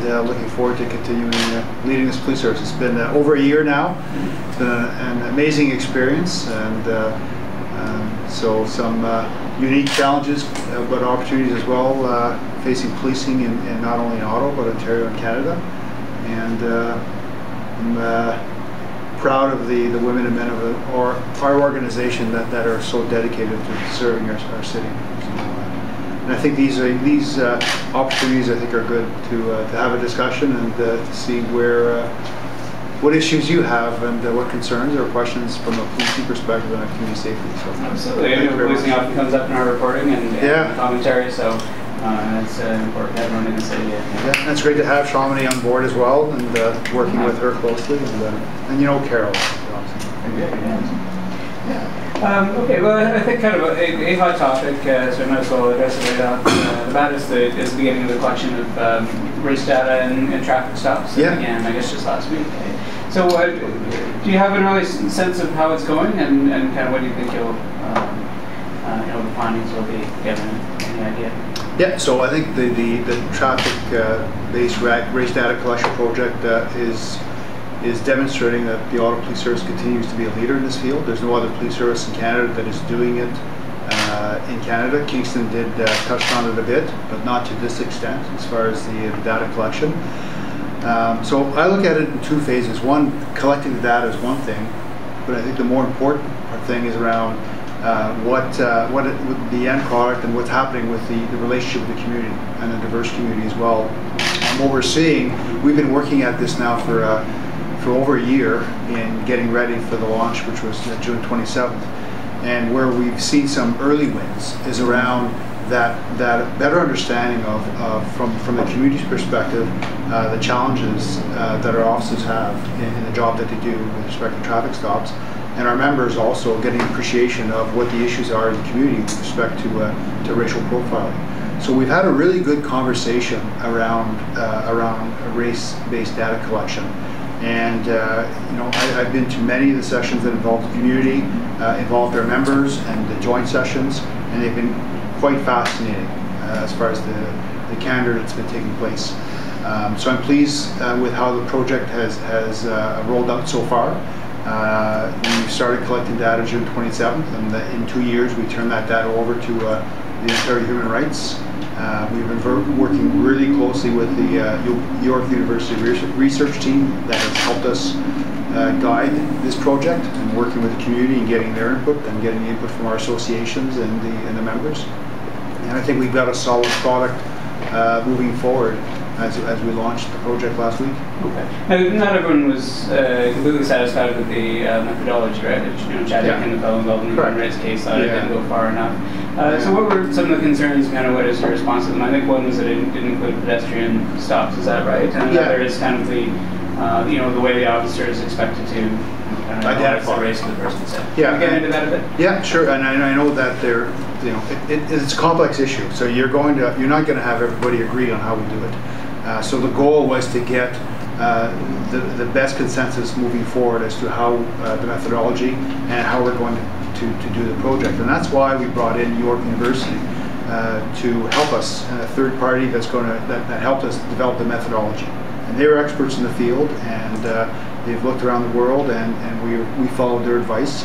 looking forward to continuing leading this police service. It's been over a year now. It's been an amazing experience, and so some unique challenges, but opportunities as well, facing policing in not only in Ottawa but Ontario and Canada. And I'm proud of the women and men of our organization that are so dedicated to serving our city. And I think these opportunities, I think, are good to have a discussion and to see what issues you have and what concerns or questions from a policing perspective and community safety. So, absolutely, I know policing often comes up in our reporting and commentary, so it's important to have everyone in the city. Yeah, and it's great to have Shamini on board as well, and working with her closely, and you know Carol. Okay, well, I think kind of a hot topic, so I might as well address it right off the bat, is the beginning of the collection of race data and traffic stops. Yeah. Again, I guess just last week. So do you have an early sense of how it's going, and kind of what do you think the findings will be, given any idea? Yeah, so I think the traffic-based race data collection project is demonstrating that the Ottawa Police Service continues to be a leader in this field. There's no other police service in Canada that is doing it in Canada. Kingston did touch on it a bit, but not to this extent as far as the data collection. So I look at it in two phases. One, collecting the data is one thing, but I think the more important thing is around what the end product and what's happening with the relationship with the community and the diverse community as well. And what we're seeing, we've been working at this now for over a year in getting ready for the launch, which was June 27th. And where we've seen some early wins is around that better understanding of from the community's perspective, the challenges that our officers have in the job that they do with respect to traffic stops, and our members also getting appreciation of what the issues are in the community with respect to racial profiling. So we've had a really good conversation around race-based data collection. And I've been to many of the sessions that involve the community, involved their members, and the joint sessions, and they've been quite fascinating as far as the candor that's been taking place. So I'm pleased with how the project has rolled out so far. We started collecting data June 27th, and in 2 years we turned that data over to the Editorial Human Rights. We've been working really closely with the York University research team that has helped us guide this project, and working with the community and getting their input and getting input from our associations and the members. And I think we've got a solid product moving forward as we launched the project last week. Okay. Now, not everyone was completely satisfied with the methodology, right? Chadwick and the fellow involved in the human rights case thought it didn't go far enough. So what were some of the concerns, kind of what is your response to them? I think one was that it didn't include pedestrian stops, is that right? And another is kind of the way the officer is expected to identify the race of the person. So can we get into that a bit? Yeah, sure. And I know that it's a complex issue. So you're not going to have everybody agree on how we do it. So the goal was to get the best consensus moving forward as to how the methodology and how we're going to do the project. And that's why we brought in York University to help us, and a third party that helped us develop the methodology. And they're experts in the field, and they've looked around the world, and we followed their advice.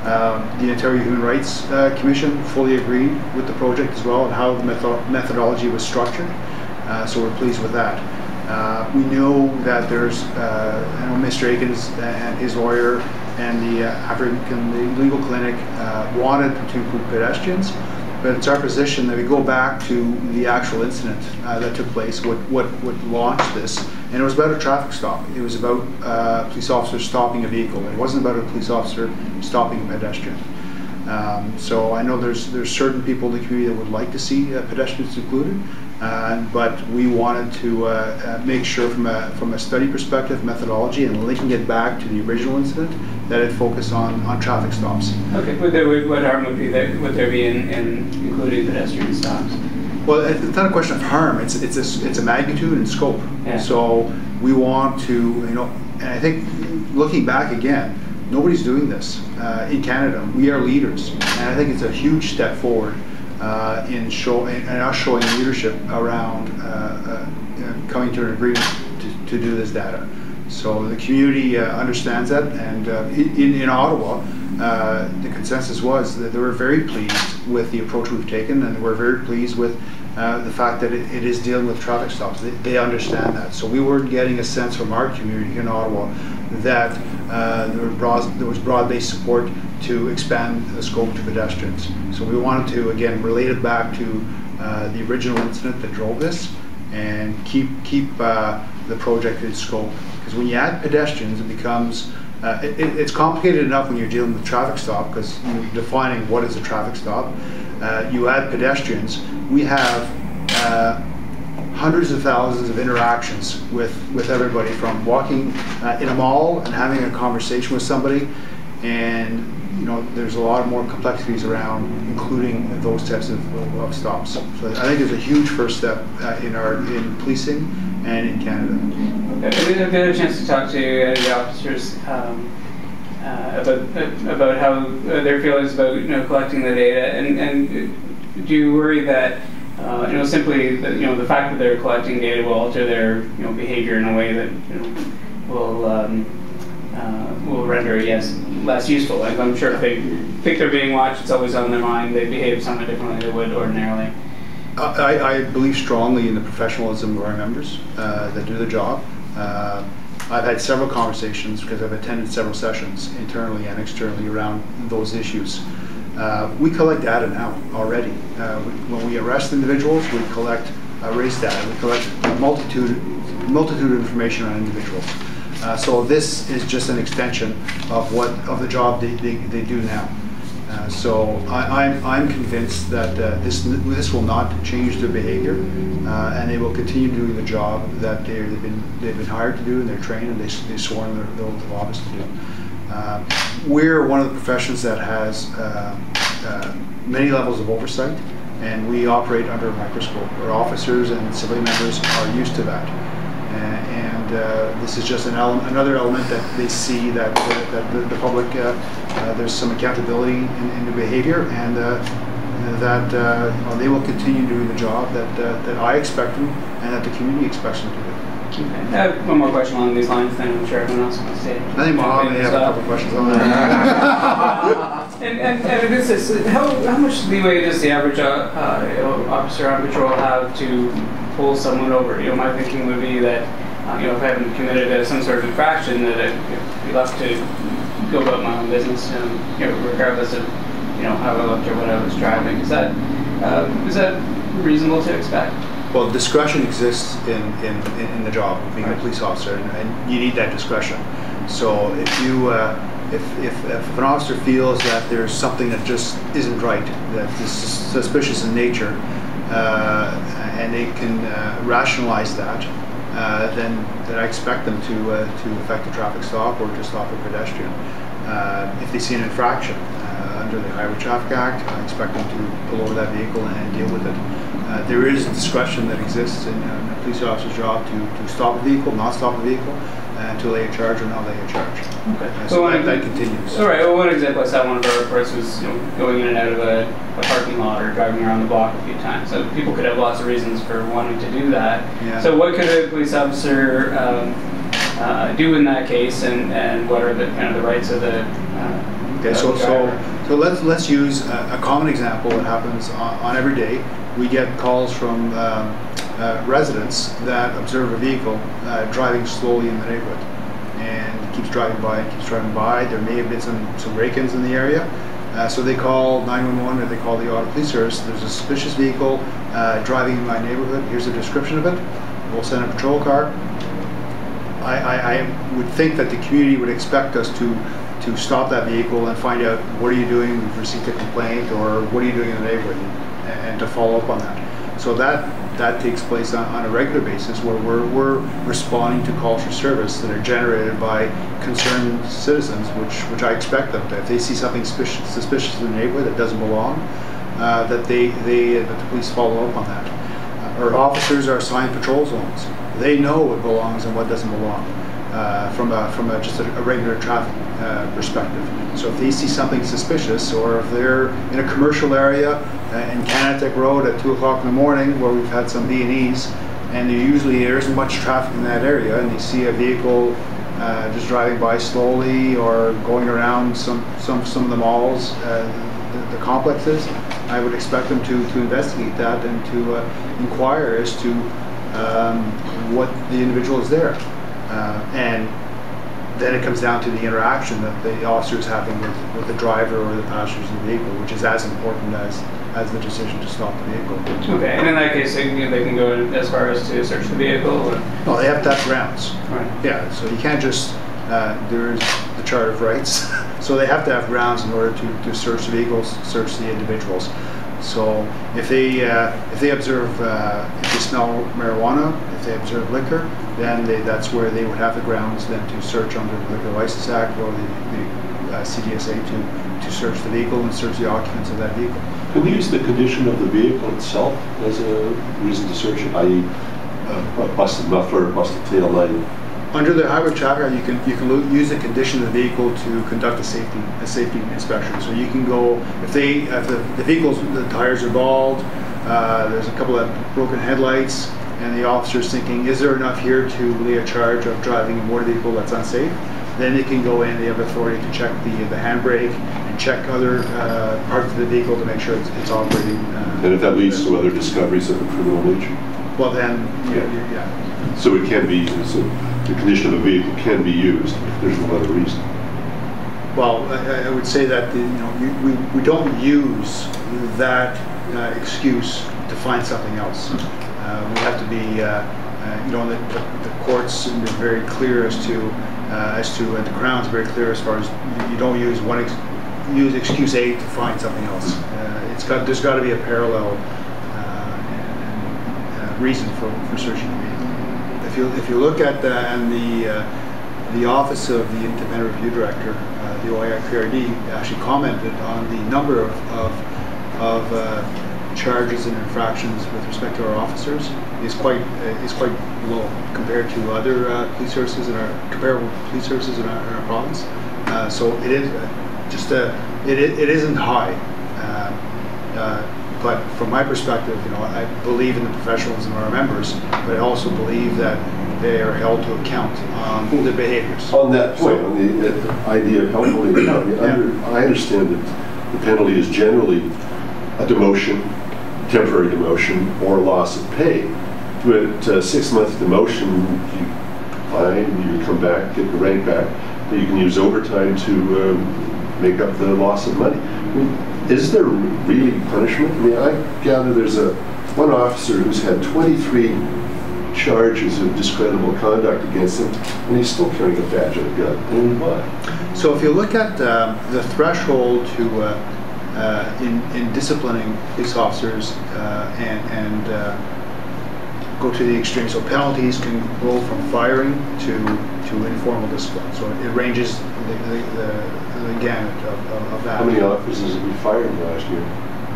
The Ontario Human Rights Commission fully agreed with the project as well and how the methodology was structured. So we're pleased with that. We know that there's, Mr. Akins and his lawyer and the African Legal Clinic wanted to include pedestrians, but it's our position that we go back to the actual incident that took place, what launched this, and it was about a traffic stop. It was about police officers stopping a vehicle. It wasn't about a police officer stopping a pedestrian. So I know there's certain people in the community that would like to see pedestrians included, but we wanted to make sure from a study perspective, methodology, and linking it back to the original incident, that it focused on traffic stops. Okay, what harm would there be in including pedestrian stops? Well, it's not a question of harm. It's a magnitude and scope. Yeah. So we want to, and I think looking back again, nobody's doing this in Canada. We are leaders, and I think it's a huge step forward in us showing leadership around coming to an agreement to do this data. So the community understands that, and in Ottawa, the consensus was that they were very pleased with the approach we've taken, and we're very pleased with the fact that it is dealing with traffic stops. They understand that. So we weren't getting a sense from our community in Ottawa that there was broad-based support to expand the scope to pedestrians. So we wanted to, again, relate it back to the original incident that drove this, and keep the project in scope. Because when you add pedestrians, it becomes it's complicated enough when you're dealing with traffic stop, because you're defining what is a traffic stop. You add pedestrians, we have hundreds of thousands of interactions with everybody, from walking in a mall and having a conversation with somebody, and there's a lot more complexities around including those types of stops. So I think there's a huge first step in policing and in Canada. I've had a chance to talk to the officers about how their feelings about collecting the data, and do you worry that simply the fact that they're collecting data will alter their behavior in a way that will render it less useful? Like, I'm sure if they think they're being watched, it's always on their mind, they behave somewhat differently than they would ordinarily. I believe strongly in the professionalism of our members that do the job. I've had several conversations, because I've attended several sessions internally and externally around those issues. We collect data now already. When we arrest individuals, we collect race data. We collect a multitude of information on individuals. So this is just an extension of the job they do now. So I'm convinced that this will not change their behavior, and they will continue doing the job that they've been hired to do, and they're trained, and they've sworn their oath of office to do. We're one of the professions that has many levels of oversight, and we operate under a microscope. Our officers and civilian members are used to that, and this is just another element that they see that the public there's some accountability in the behavior, and that they will continue doing the job that I expect them and that the community expects them to do. Okay. I have one more question along these lines, then I'm sure everyone else wants to say. I think Mohammed may have a couple questions on that. and this is, how much leeway does the average officer on patrol have to pull someone over? My thinking would be that if I haven't committed some sort of infraction, that I'd be left to go about my own business, regardless of how I looked or what I was driving. Is that reasonable to expect? Well, discretion exists in the job of being a police officer, and you need that discretion. So if you if an officer feels that there's something that just isn't right, that is suspicious in nature, and they can rationalize that, then I expect them to effect a traffic stop or to stop a pedestrian. If they see an infraction under the Highway Traffic Act, I expect them to pull over that vehicle and deal with it. There is discretion that exists in a police officer's job to stop a vehicle, not stop a vehicle, and to lay a charge or not lay a charge. Okay. So that continues. All right. Well, one example I saw one of our reports was going in and out of a parking lot or driving around the block a few times. So people could have lots of reasons for wanting to do that. Yeah. So what could a police officer do in that case, and what are the the rights of the okay, so let's use a common example that happens on every day. We get calls from residents that observe a vehicle driving slowly in the neighborhood, and keeps driving by. There may have been some break-ins in the area, so they call 911 or they call the Ottawa Police Service. There's a suspicious vehicle driving in my neighborhood. Here's a description of it. We'll send a patrol car. I would think that the community would expect us to stop that vehicle and find out, what are you doing? We've received a complaint, or what are you doing in the neighborhood, and to follow up on that. So that takes place on a regular basis, where we're responding to calls for service that are generated by concerned citizens, which I expect them to. If they see something suspicious in the neighborhood that doesn't belong, that that the police follow up on that. Our officers are assigned patrol zones. They know what belongs and what doesn't belong from just a regular traffic perspective. So if they see something suspicious, or if they're in a commercial area in Canatech Road at 2 o'clock in the morning, where we've had some B&Es, and there isn't much traffic in that area, and they see a vehicle just driving by slowly or going around some of the malls, the complexes, I would expect them to investigate that and to inquire as to what the individual is there. And then it comes down to the interaction that the officer is having with the driver or the passengers in the vehicle, which is as important as the decision to stop the vehicle. Okay, and in that case, they can go as far as to search the vehicle? Or? No, they have to have grounds. Right. Yeah, so you can't just, there's the Charter of Rights, so they have to have grounds in order to search the vehicles, search the individuals. So if they observe, if they smell marijuana, if they observe liquor, then that's where they would have the grounds then to search under the Liquor License Act or the CDSA to search the vehicle and search the occupants of that vehicle. Can we use the condition of the vehicle itself as a reason to search it, i.e. a busted muffler, a busted tail light? Under the highway traffic act, you can use the condition of the vehicle to conduct a safety inspection. So you can go if the vehicle's the tires are bald, there's a couple of broken headlights, and the officer's thinking, is there enough here to lay a charge of driving a motor vehicle that's unsafe? Then they can go in. They have authority to check the handbrake and check other parts of the vehicle to make sure it's operating. And if that leads to other discoveries of a criminal nature? Well, then, yeah. So it can be. So the condition of a vehicle can be used if there's no other reason. Well, I would say that we don't use that excuse to find something else. We have to be, the courts are very clear as to and the Crown's very clear as far as you don't use use excuse A to find something else. There's got to be a parallel reason for searching the vehicle. If you look at the Office of the Independent Review Director, the OIPRD, actually commented on the number of charges and infractions with respect to our officers is quite low compared to other police services comparable police services in our province. So it is it isn't high. But from my perspective, I believe in the professionalism of our members, but I also believe that they are held to account on their behaviors. On that point, on the idea of holding account, I understand that the penalty is generally a demotion, temporary demotion, or loss of pay. But 6-month demotion, you come back, get the rank back, but you can use overtime to make up the loss of money. Is there really punishment? I mean, I gather there's one officer who's had 23 charges of discreditable conduct against him, and he's still carrying a badge and a gun. And why? So if you look at the threshold to in disciplining police officers and go to the extreme, so penalties can go from firing to informal discipline. So it ranges the gamut of that. How many officers have we fired last year?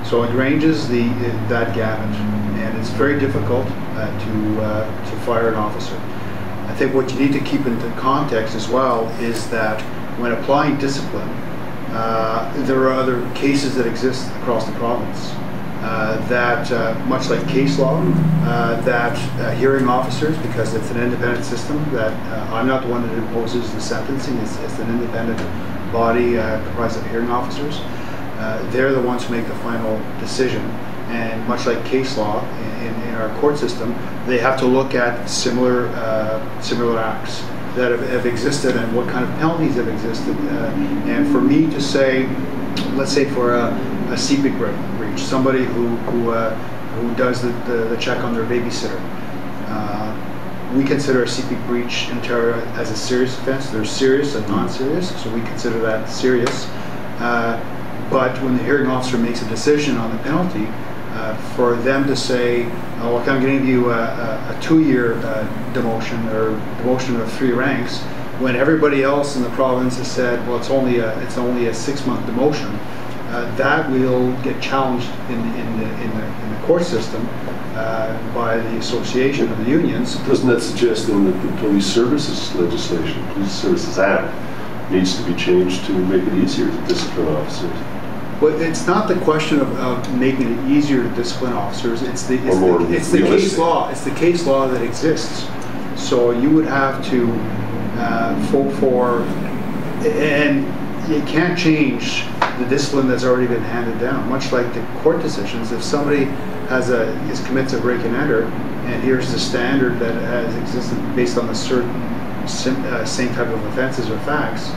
So it ranges that gamut, and it's very difficult to fire an officer. I think what you need to keep into context as well is that when applying discipline, there are other cases that exist across the province that, much like case law, that hearing officers, because it's an independent system, that I'm not the one that imposes the sentencing, it's an independent body comprised of hearing officers. They're the ones who make the final decision, and much like case law in our court system, they have to look at similar acts that have existed and what kind of penalties have existed. And for me to say, let's say for a CPIC breach, somebody who does the check on their babysitter, we consider a CPIC breach in Ontario as a serious offense. There's serious and non-serious, so we consider that serious. But when the hearing officer makes a decision on the penalty, for them to say, oh, okay, I'm going to give you a 2-year demotion or demotion of 3 ranks, when everybody else in the province has said, well, it's only a 6-month demotion, that will get challenged in the court system by the association of the unions. Doesn't that suggest then that the police services legislation, Police Services Act, needs to be changed to make it easier to discipline officers? But it's not the question of making it easier to discipline officers. It's the case law. It's the case law that exists. So you would have to and you can't change the discipline that's already been handed down. Much like the court decisions, if somebody commits a break and enter, and here's the standard that has existed based on a certain same type of offenses or facts,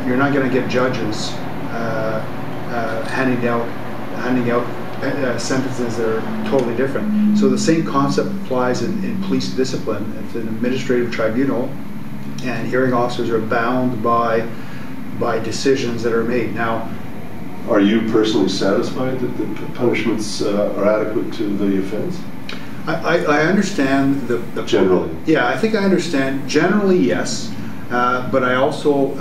you're not going to get judges handing out sentences that are totally different. So the same concept applies in police discipline. It's an administrative tribunal, and hearing officers are bound by decisions that are made. Now, are you personally satisfied that the punishments are adequate to the offense? I understand the generally. Yeah, I think I understand. Generally, yes, but I also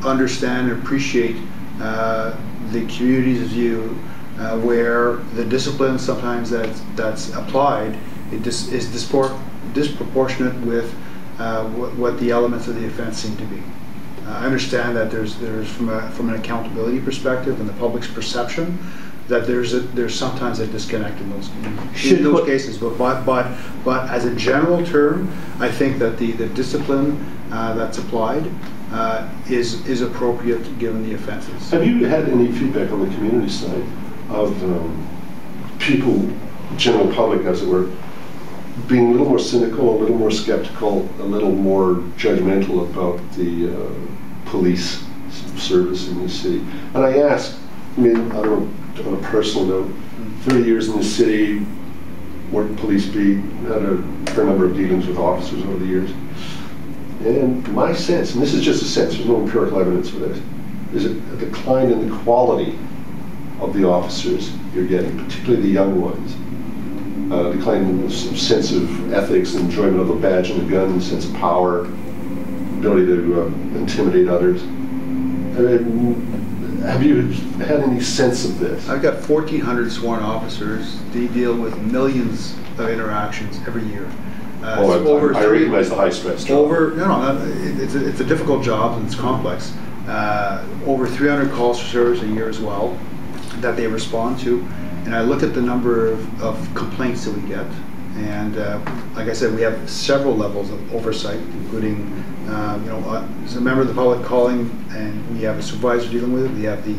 understand and appreciate the community's view where the discipline sometimes that's applied is disproportionate with what the elements of the offense seem to be. I understand that there's from an accountability perspective and the public's perception that there's sometimes a disconnect in those cases. But as a general term, I think that the discipline that's applied is appropriate given the offenses. Have you had any feedback on the community side of people, general public as it were, being a little more cynical, a little more skeptical, a little more judgmental about the police service in this city? And I ask, I don't know, on a personal note, 30 years in the city, worked police beat, had a fair number of dealings with officers over the years. And my sense, and this is just a sense, there's no empirical evidence for this, is a decline in the quality of the officers you're getting, particularly the young ones. Decline in the sense of ethics, enjoyment of the badge and the gun, sense of power, ability to intimidate others. Have you had any sense of this? I've got 1,400 sworn officers. They deal with millions of interactions every year. I recognize the high stress job. It's a difficult job and it's complex. Over 300 calls for service a year as well that they respond to. And I look at the number of complaints that we get, and like I said, we have several levels of oversight, including as a member of the public calling, and we have a supervisor dealing with it. We have the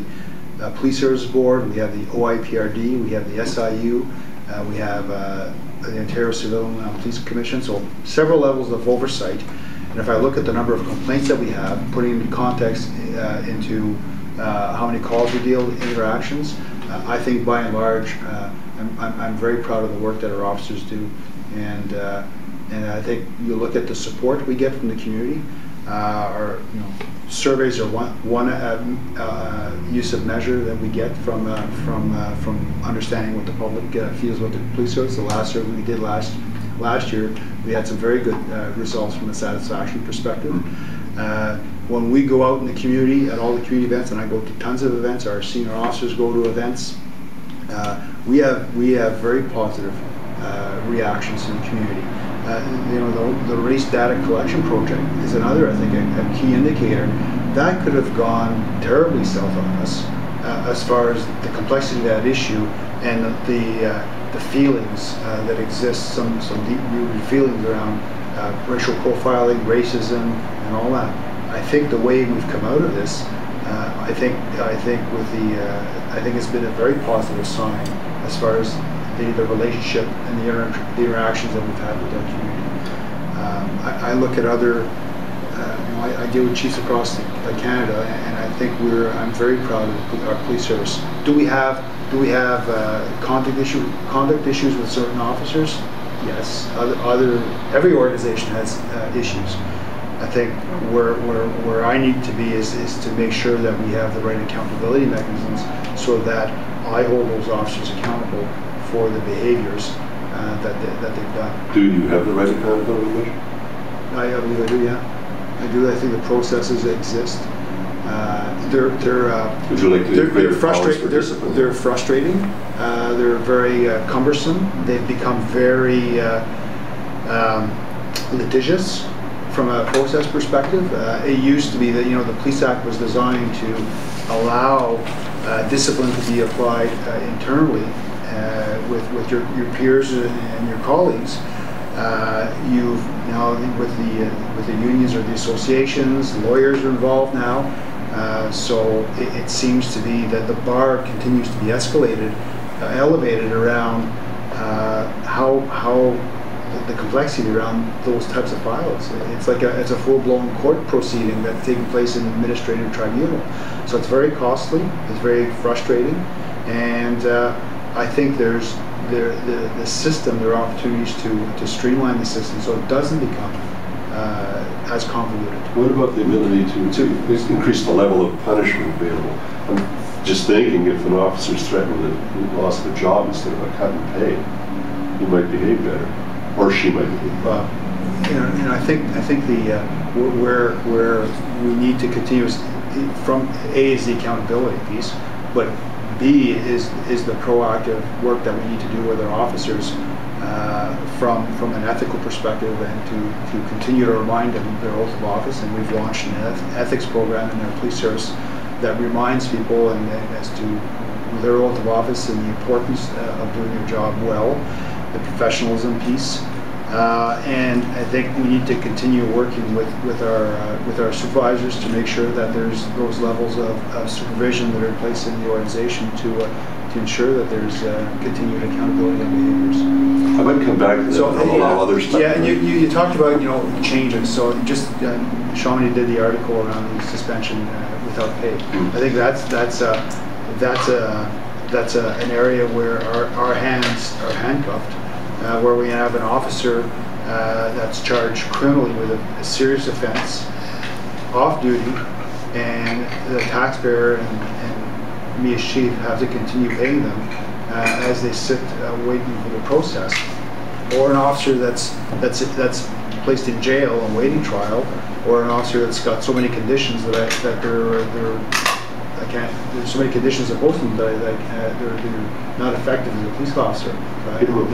Police Service Board, we have the OIPRD, we have the SIU, we have the Ontario Civil Police Commission, so several levels of oversight. And if I look at the number of complaints that we have, putting into context into how many calls we deal with, interactions, I think by and large, I'm very proud of the work that our officers do, and I think you look at the support we get from the community. Our surveys are one use of measure that we get from understanding what the public feels about the police service. The last survey we did last year, we had some very good results from a satisfaction perspective. When we go out in the community at all the community events, and I go to tons of events, our senior officers go to events, we have very positive reactions in the community. The race data collection project is another, I think, a key indicator. That could have gone terribly south on us as far as the complexity of that issue and the feelings that exist, some deep-rooted feelings around racial profiling, racism, and all that. I think the way we've come out of this, I think it's been a very positive sign as far as the relationship and the interactions that we've had with our community. I look at other, I deal with chiefs across Canada, and I think I'm very proud of our police service. Do we have conduct issues with certain officers? Yes. Every organization has issues. I think where I need to be is to make sure that we have the right accountability mechanisms so that I hold those officers accountable for the behaviors that they've done. Do you have the right accountability measure? I believe I do, yeah. I do. I think the processes exist. Would you like to they're frustrating. They're frustrating. They're very cumbersome. They've become very litigious from a process perspective. It used to be that the Police Act was designed to allow discipline to be applied internally with your peers and your colleagues. You've now with the unions or the associations, lawyers are involved now. So it seems to be that the bar continues to be elevated around how the complexity around those types of files. It's like it's a full-blown court proceeding that's taking place in an administrative tribunal. So it's very costly, it's very frustrating, and I think the system, there are opportunities to streamline the system so it doesn't become as convoluted. What about the ability to increase the level of punishment available? I'm just thinking if an officer is threatened with the loss of a job instead of a cut in pay, he might behave better, or she might behave better. I think where we need to continue is from A is the accountability piece, but B is the proactive work that we need to do with our officers from an ethical perspective, and to continue to remind them their oath of office. And we've launched an ethics program in our police service that reminds people and as to their oath of office and the importance of doing their job well, the professionalism piece. And I think we need to continue working with our supervisors to make sure that there's those levels of supervision that are in place in the organization to ensure that there's continued accountability of behaviors. I might come back to that and allow others to. Yeah, and you talked about changes. So just Shawnee did the article around the suspension without pay. I think that's an area where our hands are handcuffed. Where we have an officer that's charged criminally with a serious offense, off duty, and the taxpayer and me as chief have to continue paying them as they sit waiting for the process, or an officer that's placed in jail and waiting trial, or an officer that's got so many conditions that there's so many conditions opposed to them that they're not effective as a police officer. Give them a